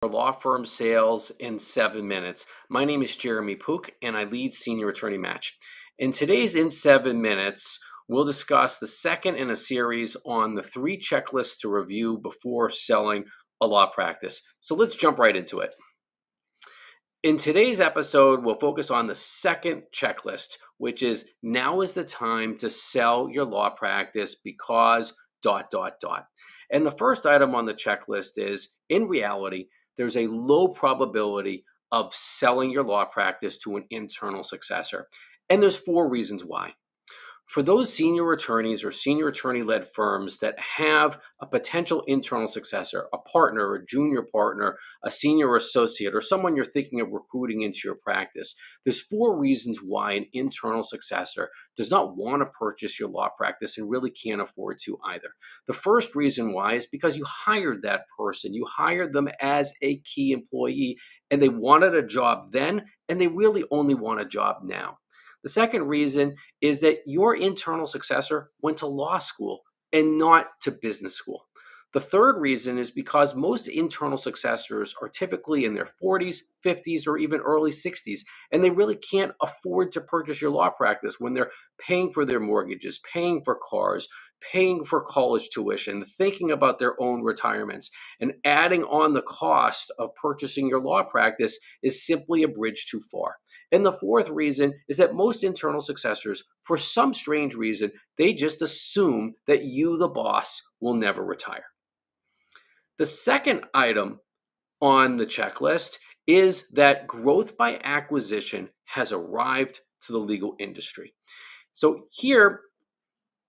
Law firm sales in 7 minutes. My name is Jeremy Poock and I lead Senior Attorney Match. In today's In 7 Minutes, we'll discuss the second in a series on the 3 checklists to review before selling a law practice. So let's jump right into it. In today's episode, we'll focus on the second checklist, which is now is the time to sell your law practice because ... And the first item on the checklist is, in reality, there's a low probability of selling your law practice to an internal successor. And there's 4 reasons why. For those senior attorneys or senior attorney-led firms that have a potential internal successor, a partner, a junior partner, a senior associate, or someone you're thinking of recruiting into your practice, there's 4 reasons why an internal successor does not want to purchase your law practice and really can't afford to either. The first reason why is because you hired that person. You hired them as a key employee, and they wanted a job then, and they really only want a job now. The second reason is that your internal successor went to law school and not to business school. The third reason is because most internal successors are typically in their 40s, 50s, or even early 60s, and they really can't afford to purchase your law practice when they're paying for their mortgages, paying for cars, paying for college tuition, thinking about their own retirements, and adding on the cost of purchasing your law practice is simply a bridge too far. And the fourth reason is that most internal successors, for some strange reason, they just assume that you, the boss, will never retire. The second item on the checklist is that growth by acquisition has arrived to the legal industry. So here,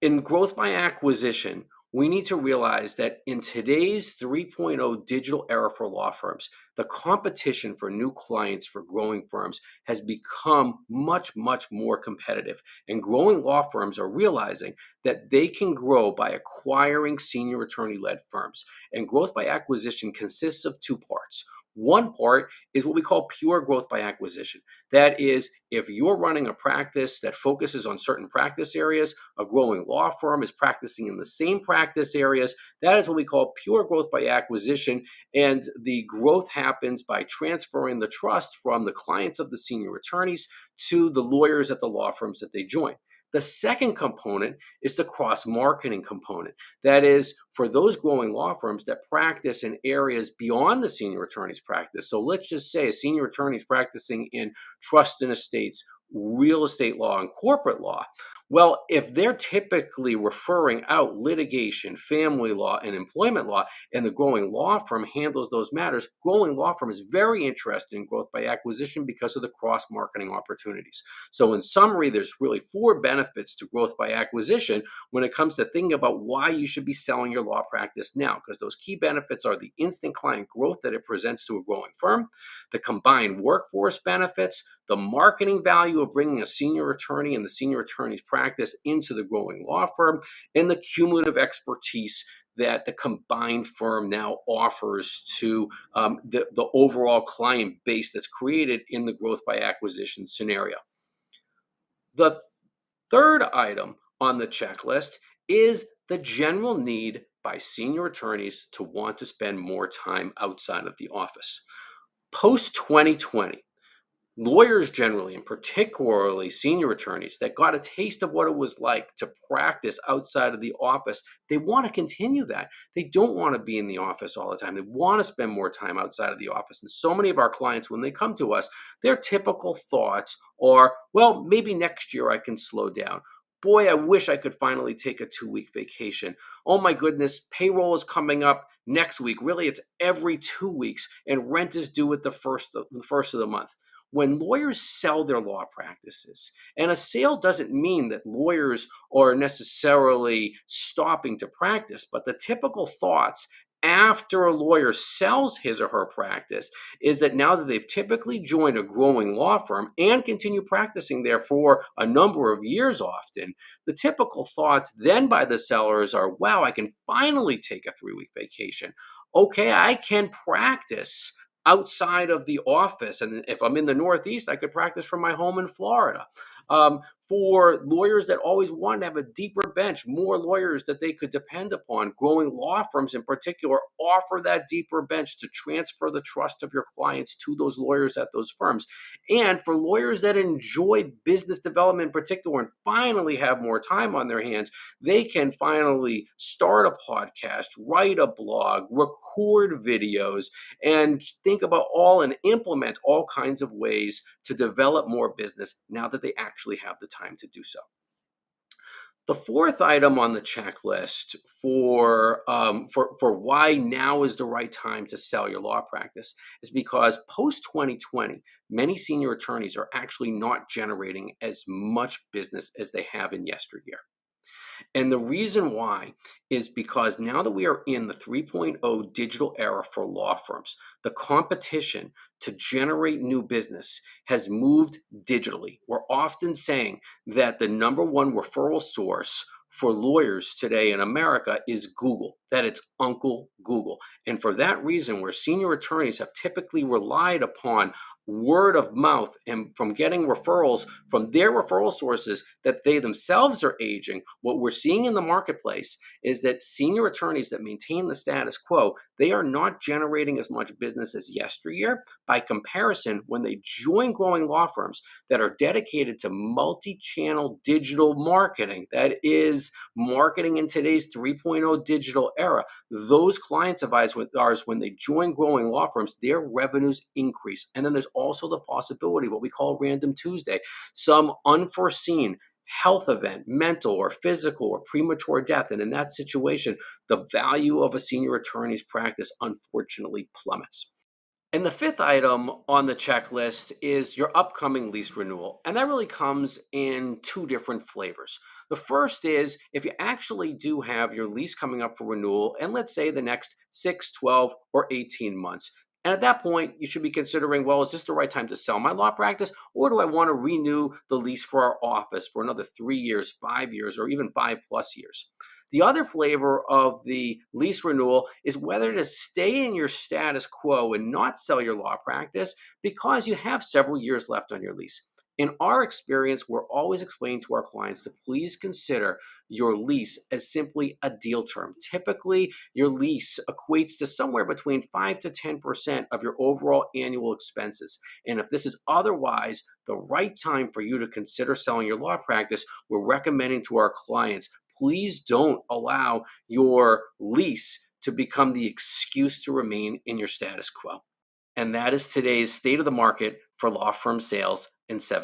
in growth by acquisition, we need to realize that in today's 3.0 digital era for law firms, the competition for new clients for growing firms has become much, much more competitive. And growing law firms are realizing that they can grow by acquiring senior attorney-led firms. And growth by acquisition consists of 2 parts. One part is what we call pure growth by acquisition. That is, if you're running a practice that focuses on certain practice areas, a growing law firm is practicing in the same practice areas, that is what we call pure growth by acquisition. And the growth happens by transferring the trust from the clients of the senior attorneys to the lawyers at the law firms that they join. The second component is the cross-marketing component. That is, for those growing law firms that practice in areas beyond the senior attorney's practice. So let's just say a senior attorney is practicing in trust and estates, real estate law, and corporate law. Well, if they're typically referring out litigation, family law, and employment law, and the growing law firm handles those matters, growing law firm is very interested in growth by acquisition because of the cross-marketing opportunities. So in summary, there's really 4 benefits to growth by acquisition when it comes to thinking about why you should be selling your law practice now, because those key benefits are the instant client growth that it presents to a growing firm, the combined workforce benefits, the marketing value of bringing a senior attorney and the senior attorney's practice into the growing law firm, and the cumulative expertise that the combined firm now offers to the overall client base that's created in the growth by acquisition scenario. The third item on the checklist is the general need by senior attorneys to want to spend more time outside of the office. Post 2020, lawyers generally, and particularly senior attorneys that got a taste of what it was like to practice outside of the office, they want to continue that. They don't want to be in the office all the time. They want to spend more time outside of the office. And so many of our clients, when they come to us, their typical thoughts are, well, maybe next year I can slow down. Boy, I wish I could finally take a 2-week vacation. Oh my goodness, payroll is coming up next week. Really, it's every 2 weeks, and rent is due at the first of the month. When lawyers sell their law practices, and a sale doesn't mean that lawyers are necessarily stopping to practice, but the typical thoughts after a lawyer sells his or her practice is that now that they've typically joined a growing law firm and continue practicing there for a number of years often, the typical thoughts then by the sellers are, wow, I can finally take a 3-week vacation. Okay, I can practice outside of the office. And if I'm in the Northeast, I could practice from my home in Florida. For lawyers that always want to have a deeper bench, more lawyers that they could depend upon, growing law firms in particular offer that deeper bench to transfer the trust of your clients to those lawyers at those firms. And for lawyers that enjoy business development in particular and finally have more time on their hands, they can finally start a podcast, write a blog, record videos, and think about all and implement all kinds of ways to develop more business now that they actually have the time to do so. The fourth item on the checklist for why now is the right time to sell your law practice is because post 2020, many senior attorneys are actually not generating as much business as they have in yesteryear. And the reason why is because now that we are in the 3.0 digital era for law firms, the competition to generate new business has moved digitally. We're often saying that the number one referral source for lawyers today in America is Google, that it's Uncle Google. And for that reason, where senior attorneys have typically relied upon word of mouth and from getting referrals from their referral sources that they themselves are aging, what we're seeing in the marketplace is that senior attorneys that maintain the status quo, they are not generating as much business as yesteryear. By comparison, when they join growing law firms that are dedicated to multi-channel digital marketing, that is marketing in today's 3.0 digital era, those clients of ours, when they join growing law firms, their revenues increase. And then there's also the possibility of what we call Random Tuesday, some unforeseen health event, mental or physical or premature death. And in that situation, the value of a senior attorney's practice unfortunately plummets. And the fifth item on the checklist is your upcoming lease renewal. And that really comes in two different flavors. The first is if you actually do have your lease coming up for renewal, and let's say the next 6, 12, or 18 months. And at that point, you should be considering, well, is this the right time to sell my law practice? Or do I want to renew the lease for our office for another 3 years, 5 years, or even 5+ years? The other flavor of the lease renewal is whether to stay in your status quo and not sell your law practice because you have several years left on your lease. In our experience, we're always explaining to our clients to please consider your lease as simply a deal term. Typically, your lease equates to somewhere between 5 to 10% of your overall annual expenses. And if this is otherwise the right time for you to consider selling your law practice, we're recommending to our clients, please don't allow your lease to become the excuse to remain in your status quo. And that is today's state of the market for law firm sales in 7